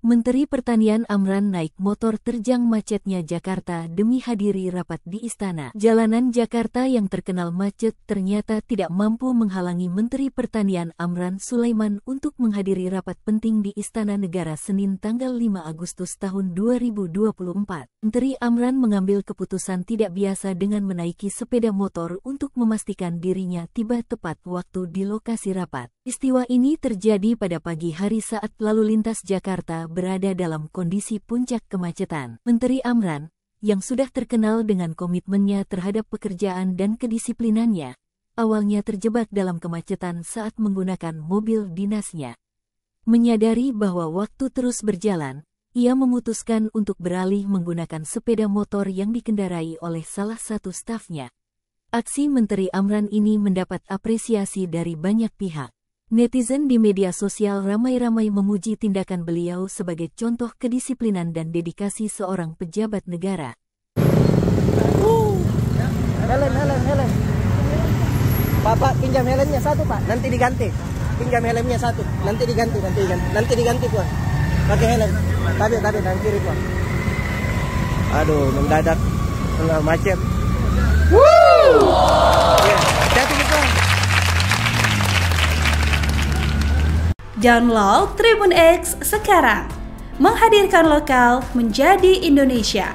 Menteri Pertanian Amran naik motor terjang macetnya Jakarta demi hadiri rapat di Istana. Jalanan Jakarta yang terkenal macet ternyata tidak mampu menghalangi Menteri Pertanian Amran Sulaiman untuk menghadiri rapat penting di Istana Negara Senin tanggal 5 Agustus tahun 2024. Menteri Amran mengambil keputusan tidak biasa dengan menaiki sepeda motor untuk memastikan dirinya tiba tepat waktu di lokasi rapat. Peristiwa ini terjadi pada pagi hari saat lalu lintas Jakarta berada dalam kondisi puncak kemacetan. Menteri Amran, yang sudah terkenal dengan komitmennya terhadap pekerjaan dan kedisiplinannya, awalnya terjebak dalam kemacetan saat menggunakan mobil dinasnya. Menyadari bahwa waktu terus berjalan, ia memutuskan untuk beralih menggunakan sepeda motor yang dikendarai oleh salah satu stafnya. Aksi Menteri Amran ini mendapat apresiasi dari banyak pihak. Netizen di media sosial ramai-ramai memuji tindakan beliau sebagai contoh kedisiplinan dan dedikasi seorang pejabat negara. Helm. Pak, pinjam helmnya satu, Pak. Nanti diganti. Pinjam helmnya satu. Nanti diganti, Pak. Pakai helm. Tapi dan kiri, Pak. Aduh, mendadak tengah macet. Ya, hati-hati, Pak. Download Tribun X sekarang, menghadirkan lokal menjadi Indonesia.